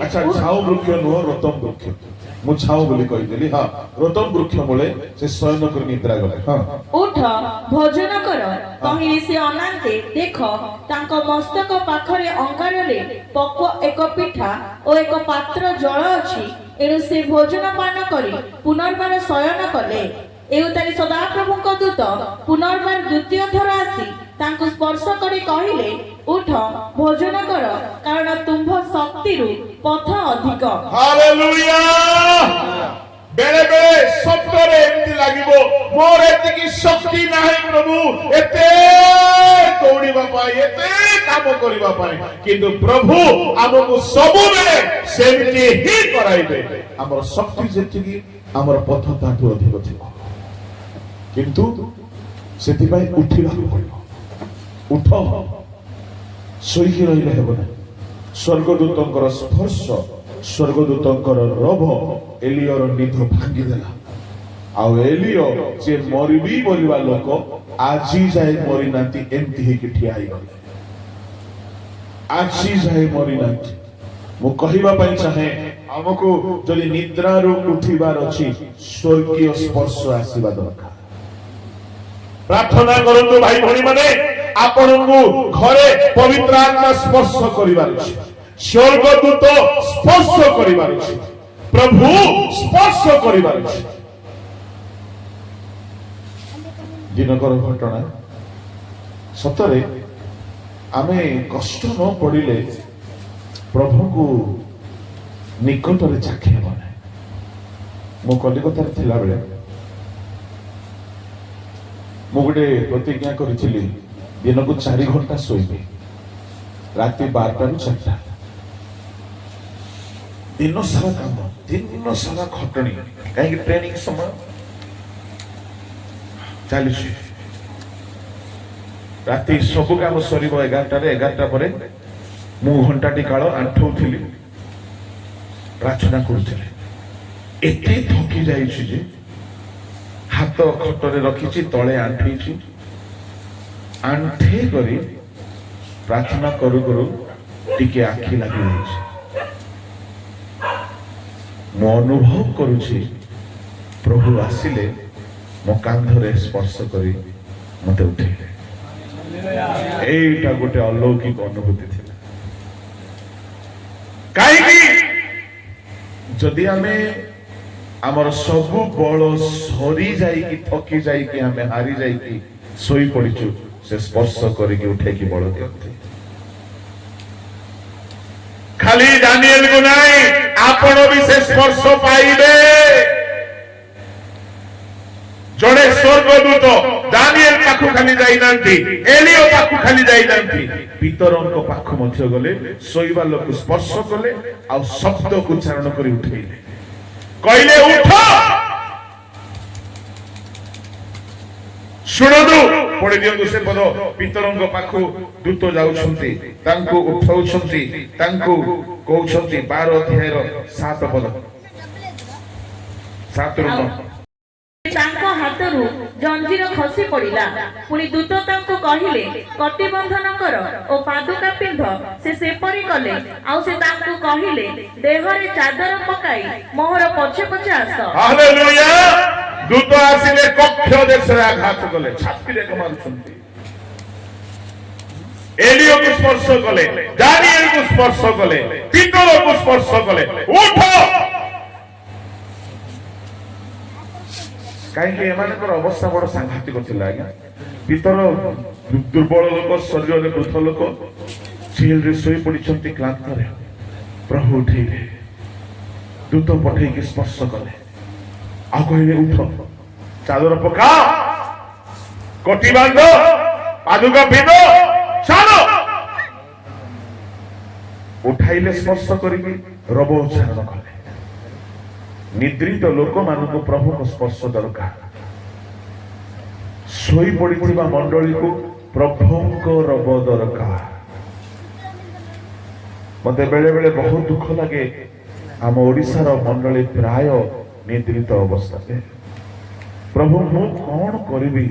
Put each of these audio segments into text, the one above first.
अच्छा छाऊ वृक्ष नुह रतम वृक्ष मु छाऊ बोली कहिदेली हां रतम वृक्ष मूले से शयन कर निद्रा गले हां उठ भोजन कर कहिले से अनांते देख तांको मस्तक पाखरे अंगारे पक्व एक पिठा और एक पात्र जल अछि एणु से भोजन पान करी पुनर्बार शयन कले एउतारी सदाप्रभुଙ୍କ दूत पुनर्बार द्वितीय थर आसी तांको स्पर्श करी कहिले उठ भोजन कर कारण तुम्भ शक्ति रु पथ अधिक हालेलुया बेले बेले सप्तरे एमती लागिबो मोर एतिकी शक्ति नाही प्रभु एते दौड़ीबा पाई एते काम करिबा पाई किंतु प्रभु हमको सबु बेले सेमती ही कराइबे हमर शक्ति जेतिकी हमर पथ ताठु अधिक थिबो किंतु सेति पाई उठिबा पड़िबो उठ सोईकी रहिले हेबो ना स्वर्गदूतंकर स्पर्श स्वर्गदूतंकर रभ एलियर निध भांगी देला आउ एलियो जे मरिबी बोलिबा लोक आजी जाय मरि नांती एमती हे कि ठिया आइ गले आजी जाय मरि नांती मु कहिबा पई चाहे हमको जदि निद्रा रो उठिबार अछि स्वर्गीय स्पर्श आसीबा दरकार प्रार्थना करंतु भाई भणी माने आपनकु घरे पवित्र आत्मा स्पर्श करिबार अछि स्वर्गदूत स्पर्श करिबार अछि प्रभु स्पर्श करिबार अछि दिनकर घटना सतरे आमे कष्ट न पड़िले प्रभु को निकट रे चाखे बने मो कलिकता रे थिला बेले मु गोटे प्रतिज्ञा करिथिली दिन को 4 घंटा सोइबे राति 12 रु 4 दिन सारा काम दिन सारा खटणी कहीं ट्रेनिंग समय चली राति सब काम सर 11टा पर मु घंटाटी काल आंठौली प्रार्थना करुले एते थकी जाइछि जे हाथ खटरे रखी तले आंठी आंठे करी प्रार्थना करू करू टिके आखि लगी मो अनुभव करुछि प्रभु आसिले मो कांधरे स्पर्श करी मते उठेले एटा गोटे अलौकिक अनुभूति थिला काहेकि जदि आमे आमर सबु बल सरी जाई कि थकी जाई कि आमे हारी जाई कि सोई पड़िछु से स्पर्श करिके उठे कि बल दियंती खाली दानिएल को नाही आपण भी से स्पर्श पाइबे जड़े स्वर्गदूत दानिएल पाखु खाली जाई नांती एलियो पाखु खाली जाई नांती पितरंक पाखु मध्य गले सोईबा लोक स्पर्श कले आ शब्द उच्चारण करी उठेले कहले उठ शुणदु पढ़ी दियंतु से पद पितरंग पाखु दूत जाउछंती तांको उठाउछंती तांको कहउछंती 12 अध्यायर 7 पद 7 रु तांको हाथरू जंजीर खसी पड़िला पुनी दूत तांको कहिले कटिबंधन कर ओ पादुका पिंध से सेपरी कले आउ से तांको कहिले देहरे चादर पकाई मोहर पछे पछे आस हालेलुया दूत आसिले कक्ष देशरे आघात कले छाती रे कमारुछंती एलियो को स्पर्श कले दानिएल को स्पर्श कले पीतर को स्पर्श कले उठ कहीं एमानकर अवस्था बड़ सांघातिक थिला आज्ञा भीतर दुर्बल लोक शरीर रे वृद्ध लोक जेल रे सोई पड़िछंती क्लांत रे प्रभु उठेले दूत पठे के स्पर्श कले आ कहले उठ चादर पका कोटी बांध पादुका पिंध चलो उठाइले स्पर्श करिके रब उच्चारण कले निद्रित लोक मानक प्रभु को स्पर्श दरकार सोई पड़िथिबा मंडली को प्रभु को रब दरकार मते बेले बेले बहुत दुख लगे आम ओडिसा रो मंडली प्राय निद्रित अवस्था प्रभु मु कौन करिबी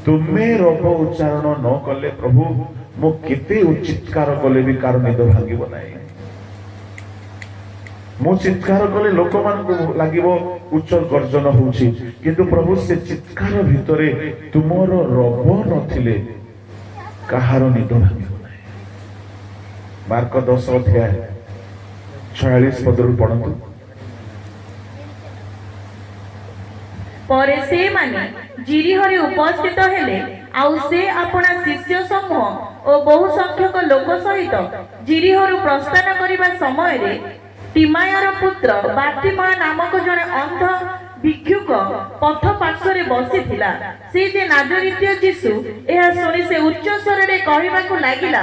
तुमे रब उच्चारण न कले प्रभु मु केते उच्चितकार कले भी कार निद भांगिबो नाही ମୁଁ ଚିତ୍କାର କଲେ ଲୋକମାନଙ୍କୁ ଲାଗିବ ଉଚ୍ଚ ଗର୍ଜନ ହଉଛି, କିନ୍ତୁ ପ୍ରଭୁ ସେ ଚିତ୍କାର ଭିତରେ ତୁମର ରବ ନଥିଲେ କାହାର ନିଦ ଭାଙ୍ଗିବ ନାହିଁ। ମାର୍କ 10:46 ପଦରୁ ପଢନ୍ତୁ। ପରେ ସେମାନେ ଜିରିହରେ ଉପସ୍ଥିତ ହେଲେ, ଆଉ ସେ ଆପଣା ଶିଷ୍ୟ ସମୂହ ଓ ବହୁ ସଂଖ୍ୟକ ଲୋକ ସହିତ ଜିରିହରୁ ପ୍ରସ୍ଥାନ କରିବା ସମୟରେ ତିମାୟର ପୁତ୍ର ବାର୍ଟିମୟ ନାମକ ଜଣେ ଅନ୍ଧ ଭିକ୍ଷୁକ ପଥ ପାର୍ଶ୍ୱରେ ବସିଥିଲା। ସେ ଯେ ନାଜରିତୀୟ ଯୀଶୁ, ଏହା ଶୁଣି ସେ ଉଚ୍ଚ ସ୍ୱରରେ କହିବାକୁ ଲାଗିଲା,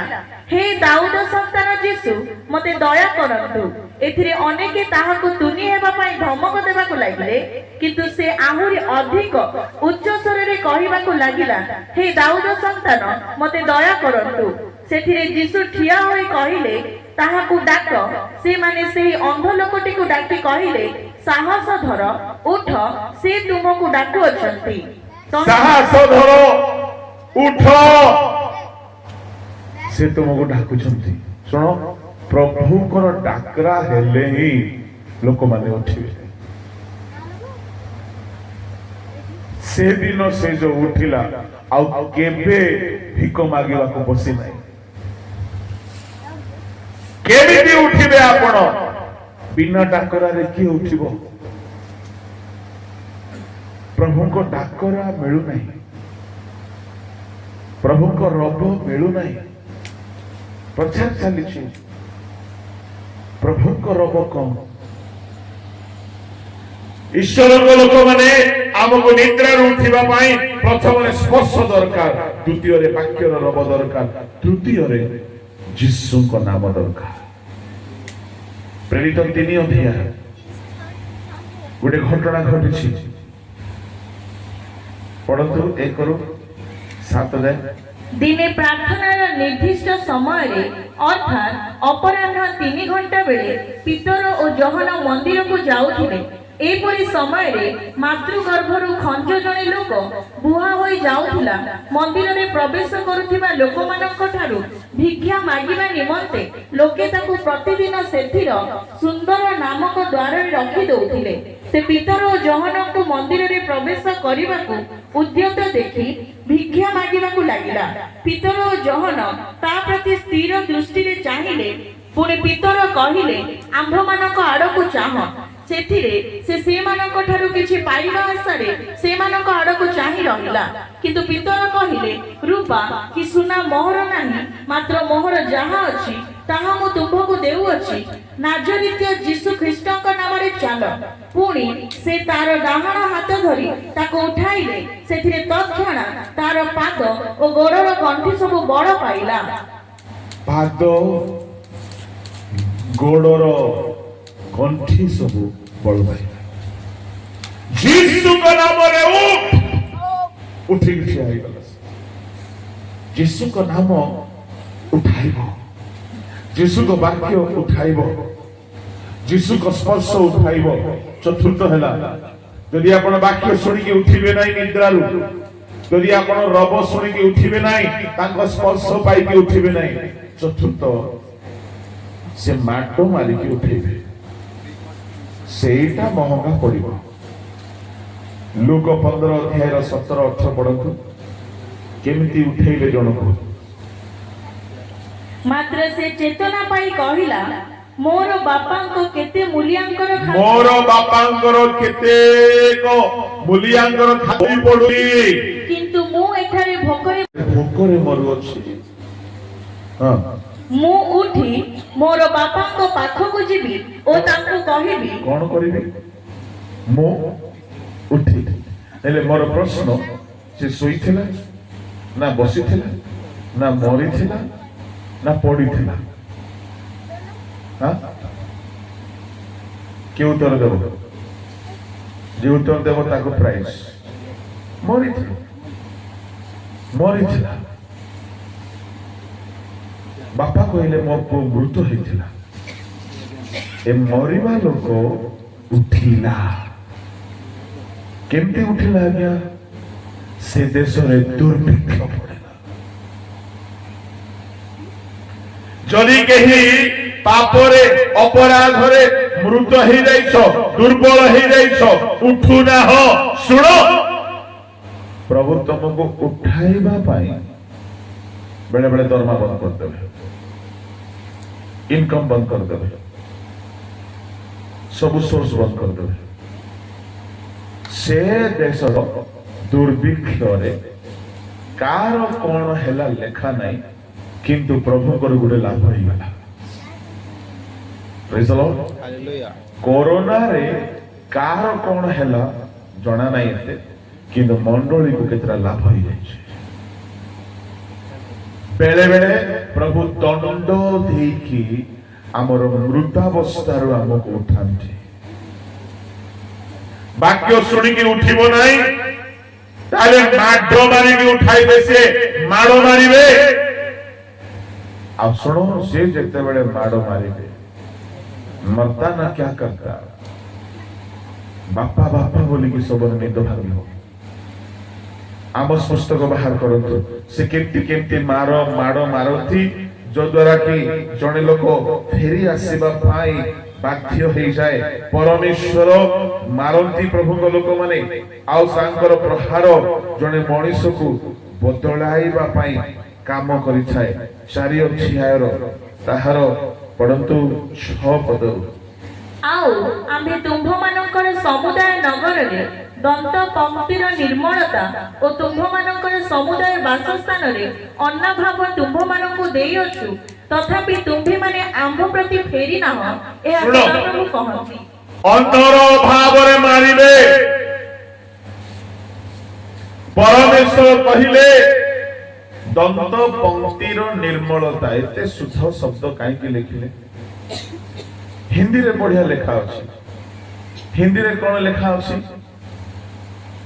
ହେ ଦାଉଦ ସନ୍ତାନ ଯୀଶୁ, ମୋତେ ଦୟା କରନ୍ତୁ। ଏଥିରେ ଅନେକେ ତାହାକୁ ତୁନି ହେବା ପାଇଁ ଧମକ ଦେବାକୁ ଲାଗିଲେ, କିନ୍ତୁ ସେ ଆହୁରି ଅଧିକ ଉଚ୍ଚ ସ୍ୱରରେ କହିବାକୁ ଲାଗିଲା, ହେ ଦାଉଦ ସନ୍ତାନ, ମୋତେ ଦୟା କରନ୍ତୁ। ସେଥିରେ ଯୀଶୁ ଠିଆ ହୋଇ କହିଲେ, ତାହାକୁ ଡାକ। ସେମାନେ ସେହି ଅନ୍ଧ ଲୋକଟିକୁ ଡାକି କହିଲେ, ସାହସ ଧର, ଉଠ, ସେ ତୁମକୁ ଡାକୁଅଛନ୍ତି। ସାହସ ଧର, ଉଠ, ସେ ତୁମକୁ ଡାକୁଛନ୍ତି। ଶୁଣ, ପ୍ରଭୁଙ୍କର ଡାକରା ହେଲେ ହିଁ ଲୋକମାନେ ଉଠିବେ। ସେଦିନ ସେ ଯୋଉ ଉଠିଲା, ଆଉ କେବେ ଭିକ ମାଗିବାକୁ ବସି ନାହିଁ। କେମିତି ଉଠିବେ ଆପଣ? ବିନା ଡାକରାରେ କିଏ ଉଠିବ? ପ୍ରଭୁଙ୍କ ଡାକରା ମିଳୁନାହିଁ, ପ୍ରଭୁଙ୍କ ରବ ମିଳୁନାହିଁ। ପ୍ରଚାର ଚାଲିଛି, ପ୍ରଭୁଙ୍କ ରବ କଣ? ଈଶ୍ୱରଙ୍କ ଲୋକମାନେ ଆମକୁ ନିଦ୍ରାରୁ ଉଠିବା ପାଇଁ ପ୍ରଥମରେ ସ୍ପର୍ଶ ଦରକାର, ଦ୍ୱିତୀୟରେ ବାକ୍ୟର ରବ ଦରକାର, ତୃତୀୟରେ ଯୀଶୁଙ୍କ ନାମ ଦରକାର। ପ୍ରେରିତ 3 ଅଧ୍ୟାୟ ଗୋଟେ ଘଟଣା ଘଟିଛି, ପଢନ୍ତୁ 1-7 ଯାଏ। ଦିନେ ପ୍ରାର୍ଥନାର ନିର୍ଦ୍ଦିଷ୍ଟ ସମୟରେ ଅର୍ଥାତ୍ ଅପରାହ୍ନ 3 ଘଣ୍ଟା ବେଳେ ପିତର ଓ ଯୋହନ ମନ୍ଦିରକୁ ଯାଉଥିଲେ। ଏପରି ସମୟରେ ମାତୃଗର୍ଭରୁ ଖଞ୍ଜ ଜଣେ ଲୋକ ବୁହା ହୋଇ ଯାଉଥିଲା। ମନ୍ଦିରରେ ପ୍ରବେଶ କରୁଥିବା ଲୋକମାନଙ୍କ ଠାରୁ ଭିକ୍ଷା ମାଗିବା ନିମନ୍ତେ ଲୋକେ ତାକୁ ପ୍ରତିଦିନ ସେଥିର ସୁନ୍ଦର ନାମକ ଦ୍ୱାରରେ ରଖି ଦଉଥିଲେ। ସେ ପିତର ଓ ଯୋହନଙ୍କୁ ମନ୍ଦିରରେ ପ୍ରବେଶ କରିବାକୁ ଉଦ୍ୟତ ଦେଖି ଭିକ୍ଷା ମାଗିବାକୁ ଲାଗିଲା। ପିତର ଓ ଯୋହନ ତା ପ୍ରତି ସ୍ଥିର ଦୃଷ୍ଟିରେ ଚାହିଁଲେ। ପୁଣି ପିତର କହିଲେ, ଆମ୍ଭମାନଙ୍କ ଆଡ଼କୁ ଚାହଁ। ସେଥିରେ ସେ ସେମାନଙ୍କ ଠାରୁ କିଛି ପାଇବା ଆଶାରେ ସେମାନଙ୍କ ଆଡ଼କୁ ଚାହିଁ ରହିଲା। କିନ୍ତୁ ପିତର କହିଲେ, ରୂପା କି ସୁନା ମୋହର ନାହିଁ, ମାତ୍ର ମୋହର ଯାହା ଅଛି ତାହା ମୁଁ ତୁମ୍ଭକୁ ଦେଉଅଛି। ନାଜରିତୀୟ ଯୀଶୁ ଖ୍ରୀଷ୍ଟଙ୍କ ନାମରେ ଚାଲ। ପୁଣି ସେ ତାର ଡାହାଣ ହାତ ଧରି ତାକୁ ଉଠାଇଲେ। ସେଥିରେ ତତ୍କ୍ଷଣା ତାର ପାଦ ଓ ଗୋଡ଼ର ଗଣ୍ଠି ସବୁ ବଳ ପାଇଲା। ପାଦ ଗୋଡ଼ର ଗଣ୍ଠି ସବୁ ବଳ ପାଇଲା। ଯୀଶୁଙ୍କ ନାମରେ ଉଠିକି ଠିଆ ହେଇଗଲା। ଯୀଶୁଙ୍କ ନାମ ଉଠାଇବ, ଯୀଶୁଙ୍କ ବାକ୍ୟ ଉଠାଇବ, ଯୀଶୁଙ୍କ ସ୍ପର୍ଶ ଉଠାଇବ। ଚତୁର୍ଥ ହେଲା, ଯଦି ଆପଣ ବାକ୍ୟ ଶୁଣିକି ଉଠିବେ ନାହିଁ ନିଦ୍ରାରୁ, ଯଦି ଆପଣ ରବ ଶୁଣିକି ଉଠିବେ ନାହିଁ, ତାଙ୍କ ସ୍ପର୍ଶ ପାଇକି ଉଠିବେ ନାହିଁ, ଚତୁର୍ଥ ସେ ମାଟ ମାରିକି ଉଠେଇବେ। ସେଇଟା ମହଙ୍ଗା ପଡିବ। ଲୁକ 15 ଅଧ୍ୟାୟର 17-18 ପଢନ୍ତୁ। କେମିତି ଉଠେଇଲେ ଜଣକୁ? ମାତ୍ର ସେ ଚେତନା ପାଇ କହିଲା, ମୋର ବାପାଙ୍କ କେତେ ମୂଲ୍ୟାଙ୍କର ମୋର ବାପାଙ୍କର କେତେ ମୂଲ୍ୟାଙ୍କର ଖାଇ ପଡୁଛି, କିନ୍ତୁ ମୁଁ ଏଠାରେ ଭୋକରେ ମରୁଅଛି। ହଁ, ମୁଁ ଉଠି ମୋର ବାପାଙ୍କ ପାଖକୁ ଯିବି ଓ ତାଙ୍କୁ କହିବି। କଣ କରିବି? ମୁଁ ଉଠି। ହେଲେ ମୋର ପ୍ରଶ୍ନ, ସେ ଶୋଇଥିଲା ନା ବସିଥିଲା ନା ମରିଥିଲା ନା ପଡିଥିଲା? କିଏ ଉତ୍ତର ଦେବ? ଯେ ଉତ୍ତର ଦେବ ତାକୁ ପ୍ରାଇଜ। ମରିଥିଲା, ମରିଥିଲା। ବାପା କହିଲେ ମୋ ପୁଅ ମୃତ ହେଇଥିଲା। ଏ ମରିବା ଲୋକ ଉଠିଲା। କେମିତି ଉଠିଲା ଆଜ୍ଞା? ସେ ଦେଶରେ ଦୁର୍ଭିକ୍ଷ ପଡ଼ିଲା। ଯଦି କେହି ପାପରେ ଅପରାଧରେ ମୃତ ହେଇଯାଇଛ, ଦୁର୍ବଳ ହେଇଯାଇଛ, ଉଠୁ ନାହ, ଶୁଣ ପ୍ରଭୁ ତମକୁ ଉଠାଇବା ପାଇଁ ବେଳେ ବେଳେ ଦରମା ବନ୍ଦ କରିଦେବେ, ଇନକମ ବନ୍ଦ କରିଦେବେ, ସବୁ ସୋର୍ସ ବନ୍ଦ କରିଦେବେ। ସେ ଦେଶର ଦୁର୍ଭିକ୍ଷରେ କାର କଣ ହେଲା ଲେଖା ନାହିଁ, କିନ୍ତୁ ପ୍ରଭୁଙ୍କର ଗୋଟେ ଲାଭ ହେଇଗଲା। Praise the Lord. କରୋନାରେ କାର କଣ ହେଲା ଜଣା ନାହିଁ ଏତେ, କିନ୍ତୁ ମଣ୍ଡଳୀକୁ କେତେଟା ଲାଭ ହେଇଯାଇଛି। ବେଳେ ବେଳେ ପ୍ରଭୁ ଦଣ୍ଡ ଦେଇକି ଆମର ମୃତାବସ୍ଥାରୁ ଆମକୁ ଉଠାନ୍ତି। ବାକ୍ୟ ଶୁଣିକି ଉଠିବ ନାହିଁ, ତାହେଲେ ମାଡ଼ ମାରିକି ଉଠାଇବେ, ସେ ମାଡ଼ ମାରିବେ। ଆଉ ଶୁଣ, ସେ ଯେତେବେଳେ ମାଡ଼ ମାରିବେ, ମର୍ତ୍ତା ନା କ୍ୟା କରତା, ବାପା ବାପା ବୋଲିକି ସବୁର ନିଦ ଭାଙ୍ଗିବ। ଆମ ପୁସ୍ତକ ବାହାର କରନ୍ତୁ, ସେ କେମିତି ମାଡ଼ ମାରନ୍ତି, ଯଦ୍ୱାରା କି ଜଣେ ଲୋକ ଫେରି ଆସିବା ପାଇଁ ବାଧ୍ୟ ହେଇଯାଏ। ପରମେଶ୍ୱର ମାରନ୍ତି ପ୍ରଭୁଙ୍କ ଲୋକମାନେ, ଆଉ ତାଙ୍କର ପ୍ରହାର ଜଣେ ମଣିଷକୁ ବଦଳାଇବା ପାଇଁ କାମ କରିଥାଏ। 4 ଅଧ୍ୟାୟର ତାହାର ପଢନ୍ତୁ 6 ପଦରୁ। ଆଉ ଆମ୍ଭେ ତୁମ୍ଭମାନଙ୍କର ସମୁଦାୟ ନଗରରେ ଦନ୍ତ ପଂକ୍ତିର ନିର୍ମଳତା ଓ ତୁମ୍ଭମାନଙ୍କର ସମୁଦାୟ ବାସସ୍ଥାନରେ ଅନ୍ନଭାବ ତୁମ୍ଭମାନଙ୍କୁ ଦେଇଅଛୁ, ତଥାପି ତୁମ୍ଭେମାନେ ଆମ୍ଭ ପ୍ରତି ଫେରି ନାହ, ଏହା ସଦାପ୍ରଭୁ କହନ୍ତି। ଅନ୍ନର ଭାବରେ ମାରିବେ। ପରମେଶ୍ୱର କହିଲେ ଦନ୍ତ ପଂକ୍ତିର ନିର୍ମଳତା। ଏତେ ଶୁଦ୍ଧ ଶବ୍ଦ କାହିଁକି ଲେଖିଲେ? ହିନ୍ଦୀରେ ବଢିଆ ଲେଖା ଅଛି। ହିନ୍ଦୀରେ କଣ ଲେଖା ଅଛି?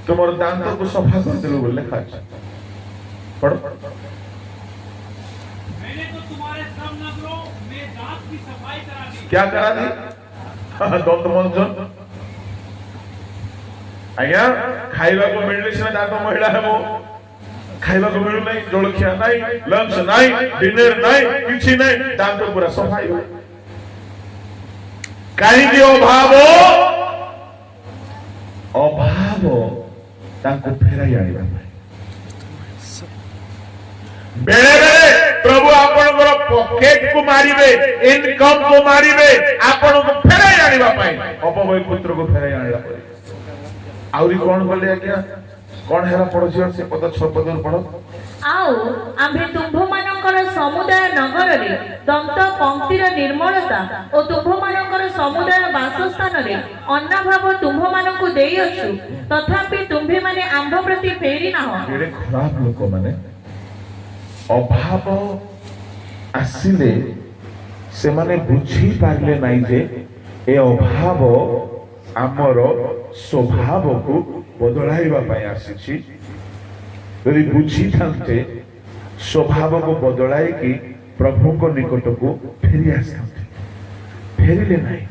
ତୁମର ଦାନ୍ତକୁ ସଫା କରିଦେଲୁ ବୋଲି ଲେଖା ଅଛି। ପଢ। मैंने तो तुम्हारे सब नगरों में दांत की सफाई करा दी। क्या करा दी? दंत मंजन। आज्ञा खाइबा को मिलने से दांत महिला है वो खाइबा को मिलू नहीं, जलखिया नहीं, लंच नहीं, डिनर नहीं, किसी नहीं, दांत पूरा सफाई हो। कहीं अभाव अभाव तांको फेराई आनिबा बेले बेले प्रभु आपनकर पॉकेट को मारिबे, इनकम को मारिबे, आपन को फेराई आनिबा पाई अपवय पुत्र को फेराई आनिला परे। आउरी कोन कले आज्ञा कोन हेरा पड़ोसी से पद 6 पदर पढो। ଆଉ ଆମ୍ଭେ ତୁମ୍ଭମାନଙ୍କର ସମୁଦାୟ ନଗରରେ ଦନ୍ତ ପଂକ୍ତିର ନିର୍ମଳତା ଓ ତୁମ୍ଭମାନଙ୍କର ସମୁଦାୟ ବାସସ୍ଥାନରେ ଅନ୍ନଭାବ ତୁମ୍ଭମାନଙ୍କୁ ଦେଇଅଛୁ, ତଥାପି ତୁମ୍ଭେମାନେ ଆମ୍ଭ ପ୍ରତି ଫେରି ନାହ। ଏଡେ ଖରାପ ଲୋକ ମାନେ ଅଭାବ ଆସିଲେ ସେମାନେ ବୁଝି ପାରିଲେ ନାହିଁ ଯେ ଏ ଅଭାବ ଆମର ସ୍ୱଭାବକୁ ବଦଳାଇବା ପାଇଁ ଆସିଛି। ଯଦି ବୁଝିଥାନ୍ତେ ସ୍ୱଭାବକୁ ବଦଳାଇକି ପ୍ରଭୁଙ୍କ ନିକଟକୁ ଫେରି ଆସିଥାନ୍ତେ, ଫେରିଲେ ନାହିଁ।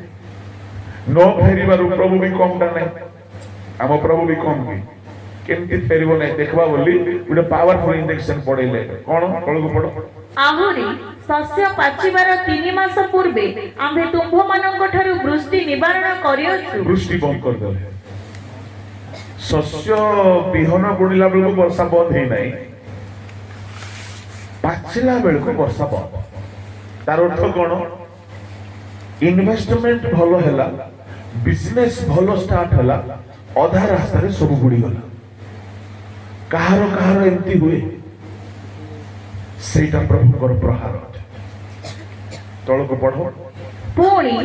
ନ ଫେରିବାରୁ ପ୍ରଭୁ ବି କମଟା ନାହିଁ, ଆମ ପ୍ରଭୁ ବି କମ କି କେମିତି ଫେରିବ ନାହିଁ ଦେଖିବା ବୋଲି ଗୋଟେ ପାୱାରଫୁଲ ଇଞ୍ଜେକ୍ସନ ପଡେଇଲେ। କଣ ତଳକୁ ପଡ। ଆହୁରି ଶସ୍ୟ ପାଚିବାର 3 ମାସ ପୂର୍ବେ ଆମ୍ଭେ ତୁମ୍ଭମାନଙ୍କ ଠାରୁ ବୃଷ୍ଟି ନିବାରଣ କରିଅଛୁ। ବୃଷ୍ଟି ବନ୍ଦ କରିଦେଲେ। ଶସ୍ୟ ବିହନ ବୁଣିଲା ବେଳକୁ ବର୍ଷା ବନ୍ଦ ହେଇନାହିଁ, ପାଚିଲା ବେଳକୁ ବର୍ଷା ବନ୍ଦ। ତାର ଅର୍ଥ କଣ? ଇନଭେଷ୍ଟମେଣ୍ଟ ଭଲ ହେଲା, ବିଜନେସ ଭଲ ଷ୍ଟାର୍ଟ ହେଲା, ଅଧା ରାସ୍ତାରେ ସବୁ ବୁଡିଗଲା। କାହାର କାହାର ଏମିତି ହୁଏ? ସେଇଟା ପ୍ରଭୁଙ୍କର ପ୍ରହାର। ତଳକୁ ପଢ। ପୁଣି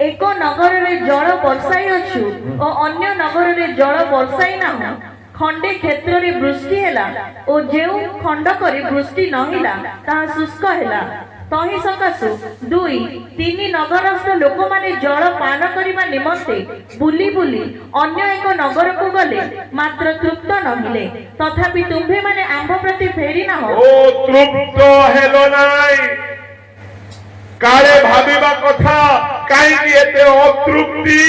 ଏକ ନଗରରେ ଜଳ ବର୍ଷାଇଅଛୁ ଓ ଅନ୍ୟ ନଗରରେ ଜଳ ବର୍ଷାଇ ନାହୁଁ। ଖଣ୍ଡେ କ୍ଷେତ୍ରରେ ବୃଷ୍ଟି ହେଲା ଓ ଯେଉଁ ଖଣ୍ଡକରେ ବୃଷ୍ଟି ନ ହେଲା ତାହା ଶୁଷ୍କ ହେଲା। ତହିଁ ସକାଶୁ 2-3 ନଗରସ୍ଥ ଲୋକମାନେ ଜଳ ପାନ କରିବା ନିମନ୍ତେ ବୁଲି ବୁଲି ଅନ୍ୟ ଏକ ନଗରକୁ ଗଲେ, ମାତ୍ର ତୃପ୍ତ ନହେଲେ। ତଥାପି ତୁମ୍ଭେମାନେ ଆମ୍ଭ ପ୍ରତି ଫେରି ନାହ। ଓ ତୃପ୍ତ ହେଲ ନାହିଁ। କାଳେ ଭାବିବା କଥା କାହିଁକି ଏତେ ଅତୃପ୍ତି?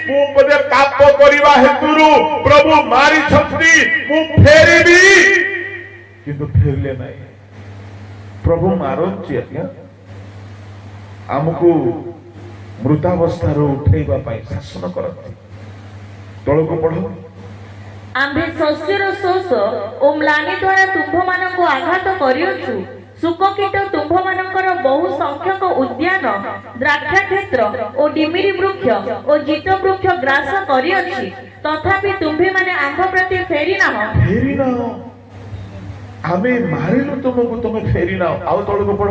ମୁଁ ବୋଧେ ପାପ କରିବା ହେତୁରୁ ପ୍ରଭୁ ମାରିଛନ୍ତି, ମୁଁ ଫେରିବି। କିନ୍ତୁ ଫେରିଲେ ନାହିଁ। ପ୍ରଭୁ ମାରନ୍ତି ଆଜ୍ଞା, ଆମକୁ ମୃତାବସ୍ଥାରୁ ଉଠେଇବା ପାଇଁ ଶାସନ କରନ୍ତି। ତଳକୁ ପଢ। ଆମ୍ଭେ ଶସ୍ୟର ଶୋଷ ଓ ମ୍ଳାନି ଦ୍ୱାରା ତୁମ୍ଭମାନଙ୍କୁ ଆଘାତ କରିଅଛୁ। ଶୁକକୀଟ ତୁମ୍ଭମାନଙ୍କର ବହୁ ସଂଖ୍ୟକ ଉଦ୍ୟାନ, ଦ୍ରାକ୍ଷା କ୍ଷେତ୍ର ଓ ଡିମିରି ବୃକ୍ଷ ଓ ଜିତ ବୃକ୍ଷ ଗ୍ରାସ କରିଅଛି, ତଥାପି ତୁମ୍ଭେମାନେ ଆମ୍ଭ ପ୍ରତି ଫେରି ନାହ। ଫେରି ନାହ, ଆମେ ମାରିଲୁ ତୁମକୁ, ତୁମେ ଫେରି ନାହ। ଆଉ ତଳକୁ ପଢ।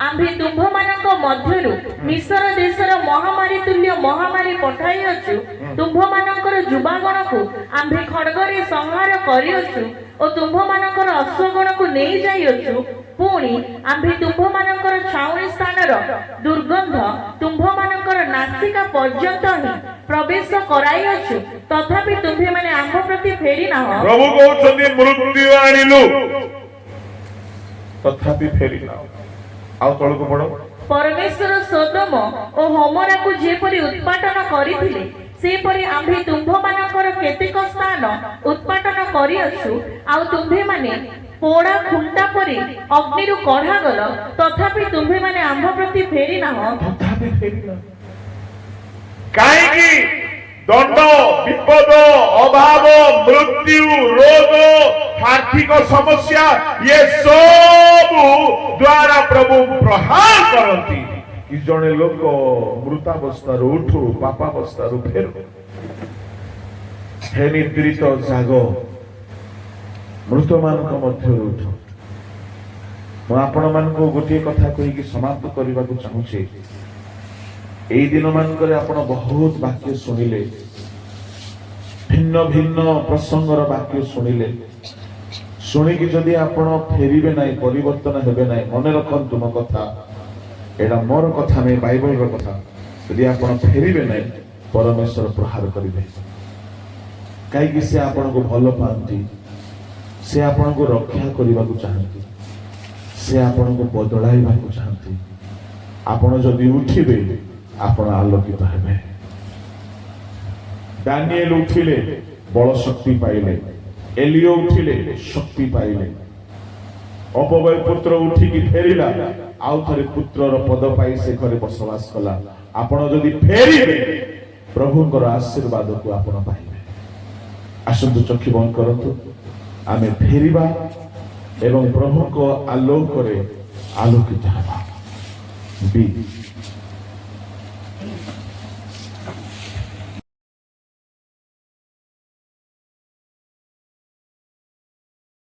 ଆମ୍ଭେ ତୁମ୍ଭମାନଙ୍କ ମଧ୍ୟରୁ ମିଶର ଦେଶର ମହାମାରୀ ତୁଲ୍ୟ ମହାମାରୀ ପଠାଇଅଛୁ। ତୁମ୍ଭମାନଙ୍କର ଯୁବାଗଣକୁ ଆମ୍ଭେ ଖଡ୍ଗରେ ସଂହାର କରିଅଛୁ ଓ ତୁମ୍ଭମାନଙ୍କର ଅଶ୍ୱଗଣକୁ ନେଇ ଯାଇଅଛୁ। ପୁଣି ଆମ୍ଭେ ତୁମ୍ଭମାନଙ୍କର ଛାଉଣି ସ୍ଥାନର ଦୁର୍ଗନ୍ଧ ତୁମ୍ଭମାନଙ୍କର ନାସିକା ପର୍ଯ୍ୟନ୍ତ ହିଁ ପ୍ରବେଶ କରାଇଅଛୁ, ତଥାପି ତୁମ୍ଭେମାନେ ଆମ୍ଭ ପ୍ରତି ଫେରି ନାହ। ପ୍ରଭୁ କହୁଛନ୍ତି ମୃତ୍ୟୁ ଆଣିଲୁ, ତଥାପି ଫେରି ନାହ। ଆଉ ତଳକୁ ପଢ। ପରମେଶ୍ୱର ସୋଦୋମ ଓ ହୋମରାକୁ ଯେପରି ଉତ୍ପାଟନ କରିଥିଲେ, ସେପରି ଆମ୍ଭେ ତୁମ୍ଭମାନଙ୍କର କେତେକ ସ୍ଥାନ ଉତ୍ପାଟନ କରିଅଛୁ। ଆଉ ତୁମ୍ଭେମାନେ ପୋଡ଼ା ଖୁଣ୍ଟା ପରି ଅଗ୍ନିରୁ କଢାଗଲ, ତଥାପି ତୁମ୍ଭେମାନେ ଆମ୍ଭ ପ୍ରତି ଫେରି ନାହ। ତଥାପି ଫେରି ନାହ। କାହିଁକି? ଦଣ୍ଡ, ବିପଦ, ଅଭାବ, ମୃତ୍ୟୁ, ରୋଗ, ଆର୍ଥିକ ସମସ୍ୟା, ଏ ସବୁ ଦ୍ୱାରା ପ୍ରଭୁ ପ୍ରହାର କରନ୍ତି କି ଜଣେ ଲୋକ ମୃତାବସ୍ଥାରୁ ଉଠୁ, ପାପାବସ୍ଥାରୁ ଫେରୁ। ହେ ନିଦ୍ରିତ ଜାଗ, ମୃତମାନଙ୍କ ମଧ୍ୟରୁ ଉଠ। ମୁଁ ଆପଣମାନଙ୍କୁ ଗୋଟିଏ କଥା କହିକି ସମାପ୍ତ କରିବାକୁ ଚାହୁଁଛି। এই দিন মানকরে আপন বহুত বাক্য শুনিলে, ভিন্ন ভিন্ন প্রসঙ্গর বাক্য শুনিলে, শুনিকি যদি আপন ফেরিবে নাই, পরিবর্তন হবে নাই, মনে রখন্তু মো কথা, এটা মোর কথা নাই, বাইবেলর কথা। যদি আপন ফেরিবে নাই, পরমেশ্বর প্রহার করিবে। কাইকি সে আপনাকে ভাল পাআନ୍ତି, সে আপনাকে রক্ষা করিবাকু চাহাନ୍ତି, সে আপনাকে বদলাইবাকু চাহাନ୍ତି। আপন যদি উঠিবে, ଆପଣ ଆଲୋକିତ ହେବେ। ଦାନିଏଲ ଉଠିଲେ, ବଳ ଶକ୍ତି ପାଇଲେ। ଏଲିଓ ଉଠିଲେ, ଶକ୍ତି ପାଇଲେ। ଅପବୟ ପୁତ୍ର ଉଠିକି ଫେରିଲା, ଆଉ ଥରେ ପୁତ୍ରର ପଦ ପାଇ ସେ ଘରେ ବସବାସ କଲା। ଆପଣ ଯଦି ଫେରିବେ, ପ୍ରଭୁଙ୍କର ଆଶୀର୍ବାଦକୁ ଆପଣ ପାଇବେ। ଆସନ୍ତୁ ଚକ୍ଷୁ ବନ୍ଦ କରନ୍ତୁ, ଆମେ ଫେରିବା ଏବଂ ପ୍ରଭୁଙ୍କ ଆଲୋକରେ ଆଲୋକିତ ହେବା।